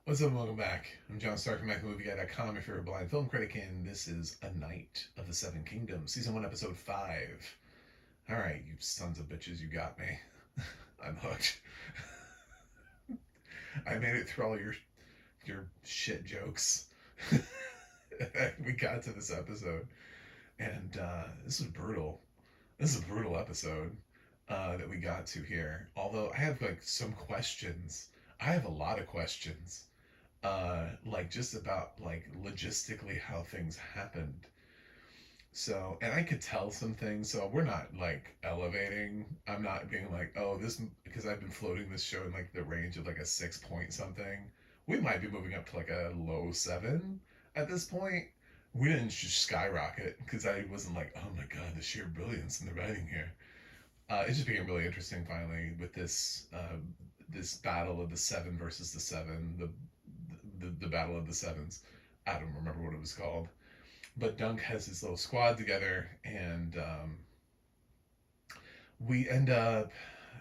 What's up, and welcome back. I'm John Stark from MacMovieGuy.com, if you're a blind film critic, and this is A Night of the Seven Kingdoms, Season 1, Episode 5. Alright, you sons of bitches, you got me. I'm hooked. I made it through all your shit jokes. We got to this episode, and this was brutal. This is a brutal episode that we got to here. Although I have, like, some questions. I have a lot of questions. Like, just about, like, logistically how things happened. So, and I could tell some things, so we're not like elevating. I'm not being like, oh, this, because I've been floating this show in like the range of like a 6 point something. We might be moving up to like a low seven at this point. We didn't just skyrocket because I wasn't like, oh my god, the sheer brilliance in the writing here. It just became really interesting finally with this battle of the seven versus the seven, the battle of the sevens. I don't remember what it was called, but Dunk has his little squad together, and we end up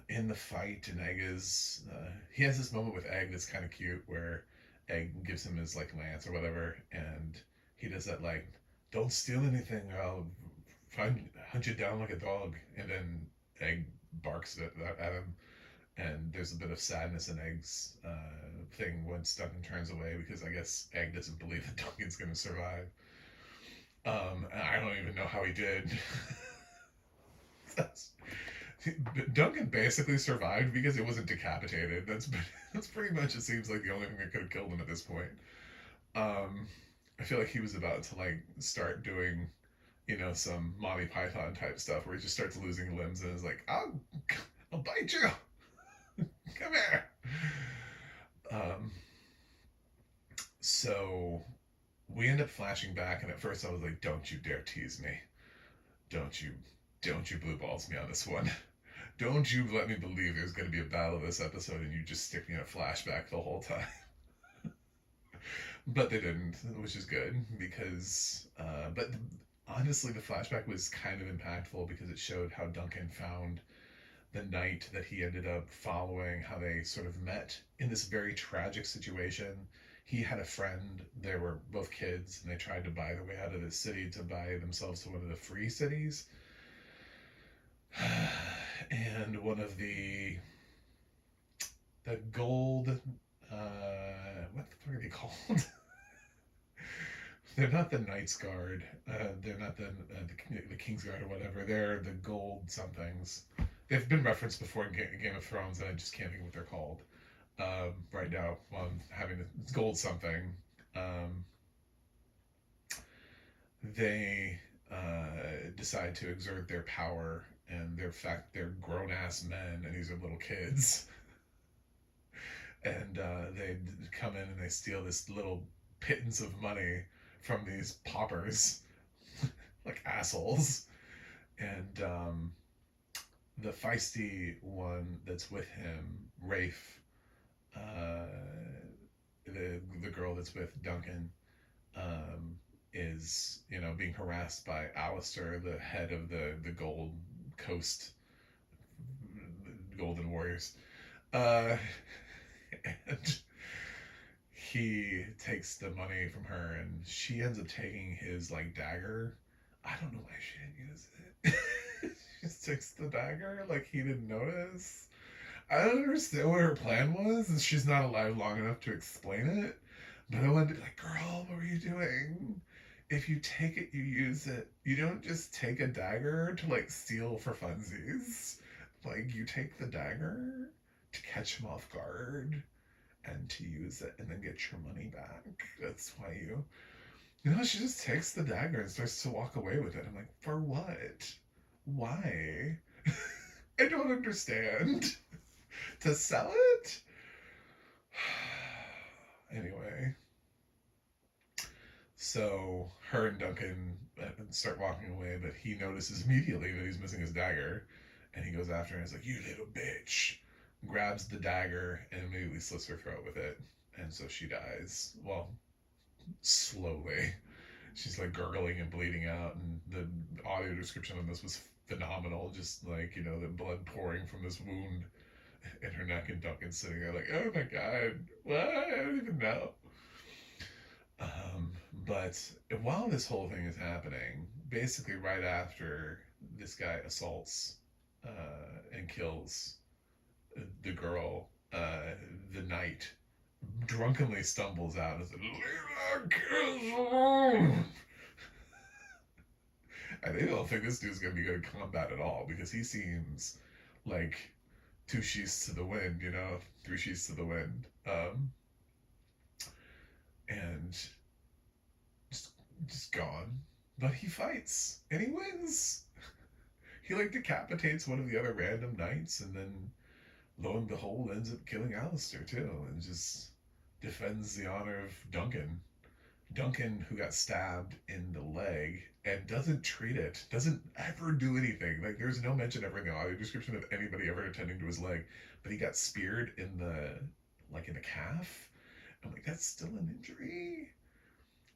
in the fight. And Egg is he has this moment with Egg that's kind of cute, where Egg gives him his like lance or whatever, and he does that like, "Don't steal anything, or I'll hunt you down like a dog." And then Egg barks at him, and there's a bit of sadness in Egg's thing once Duncan turns away, because I guess Egg doesn't believe that Duncan's going to survive. And I don't even know how he did. That's, Duncan basically survived because he wasn't decapitated. That's pretty much, it seems like, the only thing that could have killed him at this point. Um, I feel like he was about to like start doing, some Monty Python type stuff where he just starts losing limbs and is like, I'll bite you. Come here. Um, so we end up flashing back, and at first I was like, don't you dare tease me. Don't you, don't you blue balls me on this one. Don't you let me believe there's going to be a battle this episode and you just stick me in a flashback the whole time. But they didn't, which is good because, but honestly, the flashback was kind of impactful because it showed how Duncan found the knight that he ended up following, how they sort of met in this very tragic situation. He had a friend, they were both kids, and they tried to buy their way out of the city to buy themselves to one of the free cities. And one of the gold, what the fuck are they called? They're not the Knights Guard. They're not the King's Guard or whatever. They're the gold somethings. They've been referenced before in Game of Thrones, and I just can't think of what they're called right now. While I'm having it's gold something. Um, they decide to exert their power, and they're grown ass men, and these are little kids. And they come in and they steal this little pittance of money from these paupers, like assholes. And the feisty one that's with him, Rafe, uh, the girl that's with Duncan, is being harassed by Alistair, the head of the Gold Coast Golden Warriors. Uh, and he takes the money from her, and she ends up taking his like dagger. I don't know why she didn't use it. She just takes the dagger like he didn't notice. I don't understand what her plan was, and she's not alive long enough to explain it. But I wanted to be like, girl, what were you doing? If you take it, you use it. You don't just take a dagger to like steal for funsies. Like, you take the dagger to catch him off guard and to use it and then get your money back. That's why she just takes the dagger and starts to walk away with it. I'm like, for what? Why? I don't understand. To sell it? Anyway, so her and Duncan start walking away, but he notices immediately that he's missing his dagger, and he goes after her and is like, "You little bitch!" Grabs the dagger and immediately slits her throat with it, and so she dies. Well, slowly. She's like gurgling and bleeding out, and the audio description on this was phenomenal. Just like the blood pouring from this wound. in her neck, and Duncan's sitting there like, oh my god, what? I don't even know. Um, but while this whole thing is happening, basically right after this guy assaults and kills the girl, the knight drunkenly stumbles out and says, Lena kills. And they don't think this dude's gonna be good at combat at all because he seems like two sheets to the wind, you know, three sheets to the wind. And just just gone. But he fights and he wins. He like decapitates one of the other random knights and then lo and behold ends up killing Alistair too and just defends the honor of Duncan. Duncan, who got stabbed in the leg and doesn't treat it, doesn't ever do anything. Like, there's no mention ever in the audio description of anybody ever attending to his leg, but he got speared in the calf. I'm like, that's still an injury?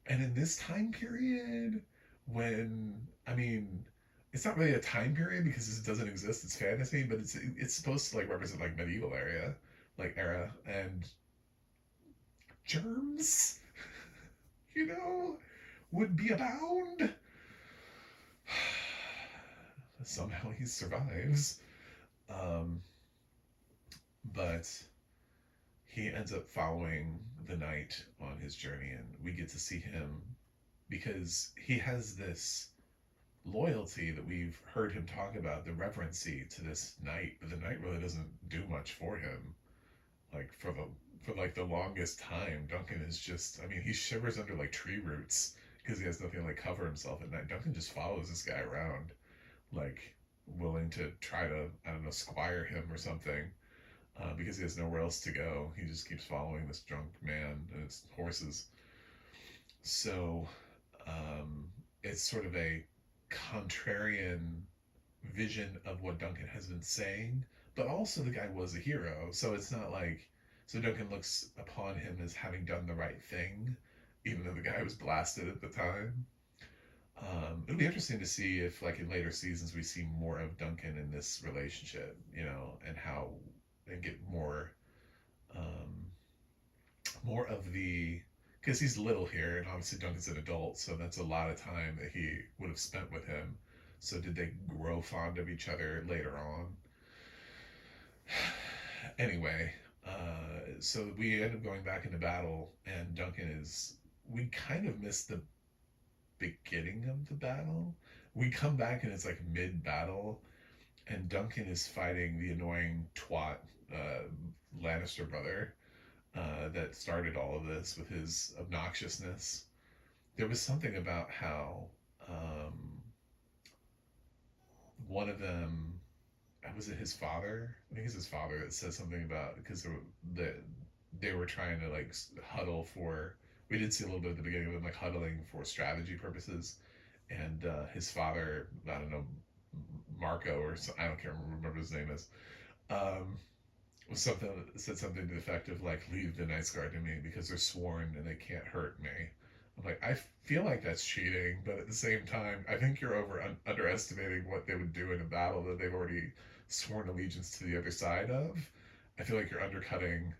And in this time period, when, I mean, it's not really a time period because this doesn't exist, it's fantasy, but it's supposed to, like, represent, like, medieval era, and germs, you know, would be abound. Somehow he survives. Um, but he ends up following the knight on his journey, and we get to see him because he has this loyalty that we've heard him talk about, the reverency to this knight, but the knight really doesn't do much for him. Like for like the longest time, Duncan is just, I mean, he shivers under like tree roots because he has nothing to like cover himself at night. Duncan just follows this guy around, like willing to try to, I don't know, squire him or something, because he has nowhere else to go. He just keeps following this drunk man and his horses. So it's sort of a contrarian vision of what Duncan has been saying, but also the guy was a hero. So it's not like, so Duncan looks upon him as having done the right thing, even though the guy was blasted at the time. It'll be interesting to see if, like, in later seasons, we see more of Duncan in this relationship, you know, and how, and get um, more of the, because he's little here, and obviously Duncan's an adult, so that's a lot of time that he would have spent with him. So did they grow fond of each other later on? Anyway, so we end up going back into battle, and Duncan is. We kind of missed the beginning of the battle. We come back and it's like mid battle, and Duncan is fighting the annoying twat uh, Lannister brother that started all of this with his obnoxiousness. There was something about how um, one of them, was it his father? I think it's his father that says something about, because they were trying to like huddle for. We did see a little bit at the beginning of them like huddling for strategy purposes, and his father, I don't know, Marco or I don't care remember his name is, um, was something said something to the effect of like, leave the Night Guard to me because they're sworn and they can't hurt me. I'm like, I feel like that's cheating, but at the same time, I think you're underestimating what they would do in a battle that they've already sworn allegiance to the other side of. I feel like you're undercutting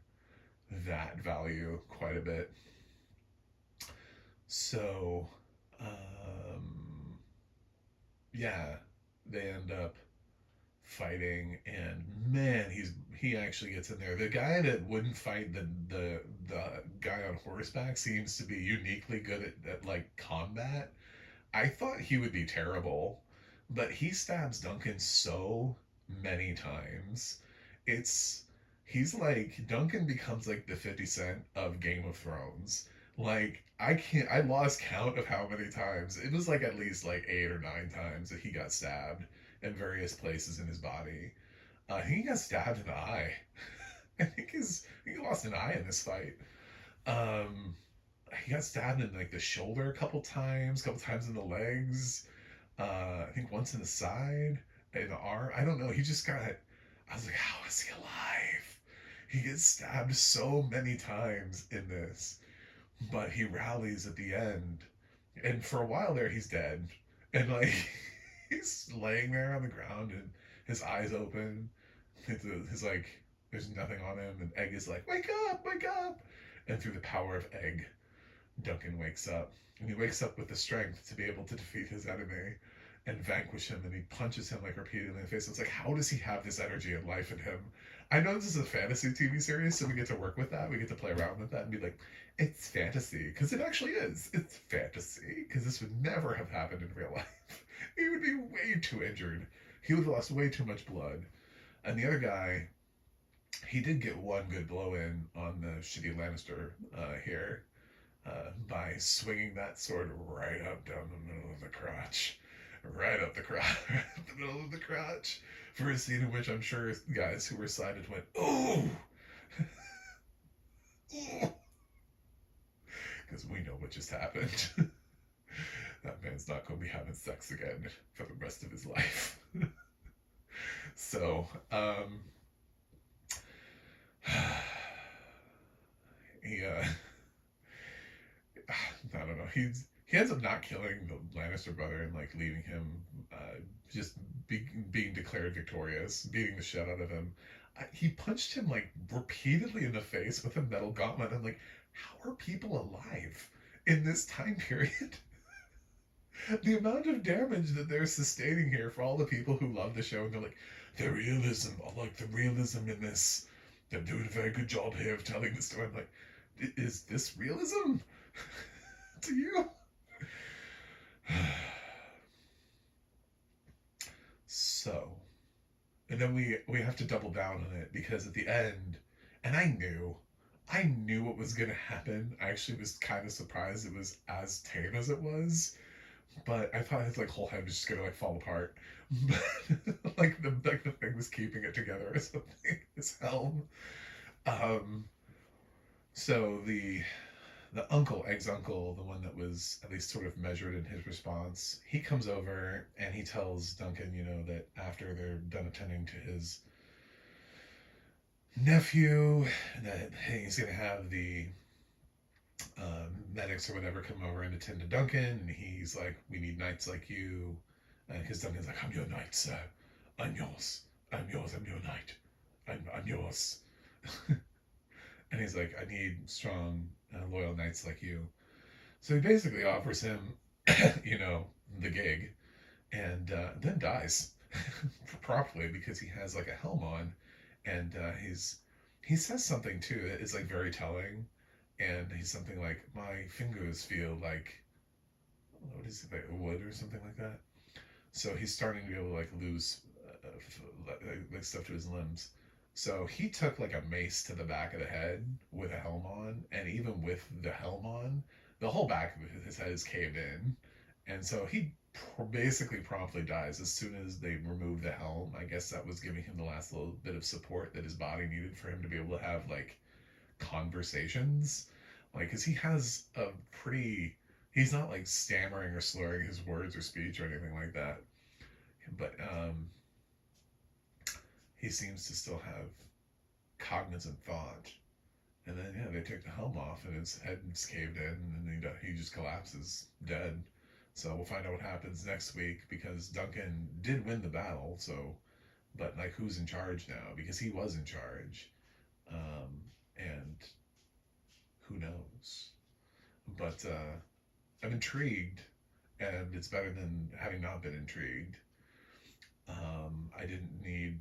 that value quite a bit. So, um, yeah, they end up fighting, and man, he actually gets in there. The guy that wouldn't fight the guy on horseback seems to be uniquely good at like combat. I thought he would be terrible, but he stabs Duncan so many times. It's he's like, Duncan becomes like the 50 Cent of Game of Thrones. Like, I lost count of how many times. It was like at least like 8 or 9 times that he got stabbed in various places in his body. I think he got stabbed in the eye. He lost an eye in this fight. Um, he got stabbed in like the shoulder a couple times in the legs. I think once in the side, in the arm. I don't know. He just got. I was like, how is he alive? He gets stabbed so many times in this, but he rallies at the end, and for a while there, he's dead, and like he's laying there on the ground and his eyes open. His like There's nothing on him, and Egg is like, wake up, wake up! And through the power of Egg, Duncan wakes up. And he wakes up with the strength to be able to defeat his enemy and vanquish him, and he punches him like repeatedly in the face. It's like, how does he have this energy and life in him? I know this is a fantasy TV series, so we get to work with that. We get to play around with that and be like, it's fantasy, because it actually is. It's fantasy, because this would never have happened in real life. He would be way too injured. He would have lost way too much blood. And the other guy, he did get one good blow in on the shitty Lannister here by swinging that sword right up down the middle of the crotch. Right up the crotch, right up the middle of the crotch, for a scene in which I'm sure guys who were sighted went, "Ooh, ooh," because we know what just happened. That man's not going to be having sex again for the rest of his life. So, he, I don't know. He ends up not killing the Lannister brother and like leaving him just being declared victorious, beating the shit out of him. He punched him like repeatedly in the face with a metal gauntlet. I'm like, how are people alive in this time period? The amount of damage that they're sustaining here for all the people who love the show, and they're like, the realism, I like the realism in this. They're doing a very good job here of telling the story. I'm like, is this realism to you? So, and then we have to double down on it because at the end, and I knew what was gonna happen. I actually was kind of surprised it was as tame as it was, but I thought his like whole head was just gonna like fall apart. But like the thing was keeping it together or something. His helm. Um. So the uncle, Egg's uncle, the one that was at least sort of measured in his response, he comes over and he tells Duncan, that after they're done attending to his nephew, that hey, he's gonna have the medics or whatever come over and attend to Duncan, and he's like, "We need knights like you," because Duncan's like, "I'm your knight, sir. I'm yours. I'm yours. I'm your knight. I'm yours." And he's like, "I need strong, loyal knights like you." So he basically offers him, you know, the gig, and then dies promptly because he has like a helm on, and he says something too that is like very telling, and he's something like, "My fingers feel like what is it, like wood or something like that." So he's starting to be able to like lose like stuff to his limbs. So he took like a mace to the back of the head with a helm on, and even with the helm on, the whole back of his head is caved in, and so he basically promptly dies as soon as they remove the helm. I guess that was giving him the last little bit of support that his body needed for him to be able to have like conversations, like because he has a pretty. He's not like stammering or slurring his words or speech or anything like that, but he seems to still have cognizant thought. And then yeah, they take the helm off and his head's caved in, and then he just collapses dead. So we'll find out what happens next week because Duncan did win the battle. So, but like, who's in charge now? Because he was in charge, and who knows? But I'm intrigued, and it's better than having not been intrigued. I didn't need,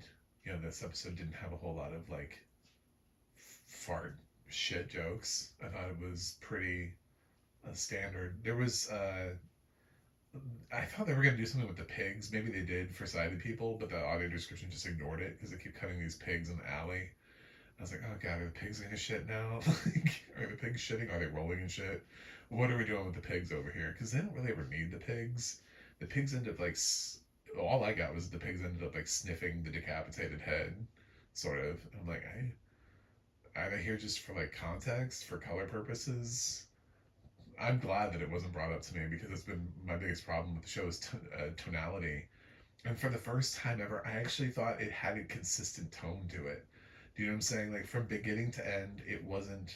this episode didn't have a whole lot of like fart shit jokes. I thought it was pretty standard. There was, I thought they were gonna do something with the pigs. Maybe they did for sighted people, but the audio description just ignored it because they keep cutting these pigs in the alley. I was like, oh god, are the pigs gonna shit now? Like, are the pigs shitting? Are they rolling in shit? What are we doing with the pigs over here? Because they don't really ever need the pigs. The pigs end up like, all I got was the pigs ended up like sniffing the decapitated head, sort of. I'm like, are they here just for like context, for color purposes? I'm glad that it wasn't brought up to me because it's been my biggest problem with the show's tonality. And for the first time ever, I actually thought it had a consistent tone to it. Do you know what I'm saying? Like from beginning to end, it wasn't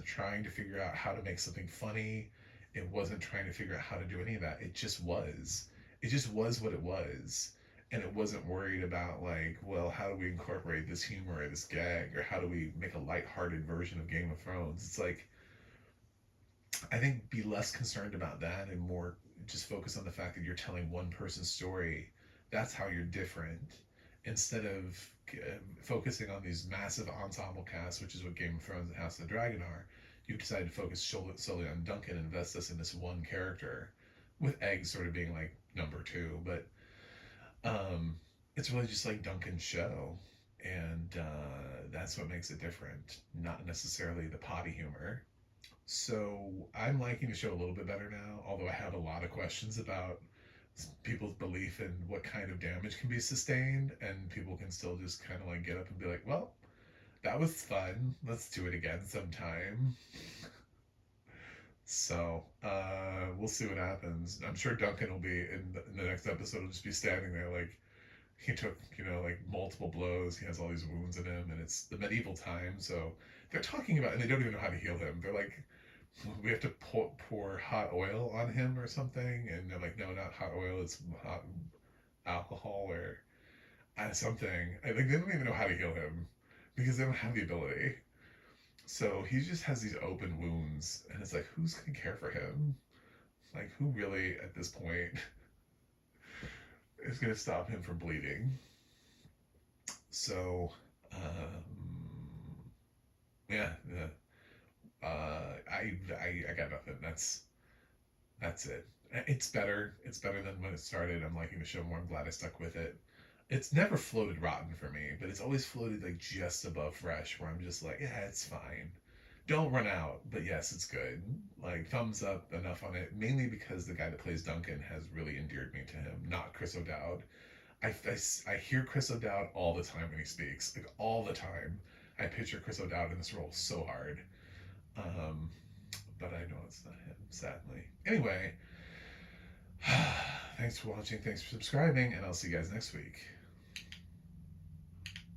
trying to figure out how to make something funny. It wasn't trying to figure out how to do any of that. It just was. It just was what it was. and it wasn't worried about like, well, how do we incorporate this humor or this gag, or how do we make a lighthearted version of Game of Thrones. It's like, I think be less concerned about that and more just focus on the fact that you're telling one person's story. That's how you're different. Instead of focusing on these massive ensemble casts, which is what Game of Thrones and House of the Dragon are, you've decided to focus solely on Duncan and invest us in this one character, with Egg sort of being like number two. But um, it's really just like Duncan's show, and that's what makes it different. Not necessarily the potty humor. So I'm liking the show a little bit better now, although I have a lot of questions about people's belief in what kind of damage can be sustained, and people can still just kind of like get up and be like, well, that was fun. Let's do it again sometime. So we'll see what happens. I'm sure Duncan will be in the next episode. Will just be standing there like he took, like multiple blows. He has all these wounds in him, and it's the medieval time. So they're talking about, and they don't even know how to heal him. They're like, we have to pour hot oil on him or something, and they're like, no, not hot oil. It's hot alcohol or something. I think they don't even know how to heal him because they don't have the ability. So he just has these open wounds, and it's like, who's gonna care for him? Like, who really at this point is gonna stop him from bleeding? So, yeah, yeah. I got nothing. That's it. It's better. It's better than when it started. I'm liking the show more. I'm glad I stuck with it. It's never floated rotten for me, but it's always floated like just above fresh, where I'm just like, yeah, it's fine. Don't run out, but yes, it's good. Like thumbs up enough on it, mainly because the guy that plays Duncan has really endeared me to him, not Chris O'Dowd. I hear Chris O'Dowd all the time when he speaks, like all the time. I picture Chris O'Dowd in this role so hard. Um, but I know it's not him, sadly. Anyway, thanks for watching, thanks for subscribing, and I'll see you guys next week.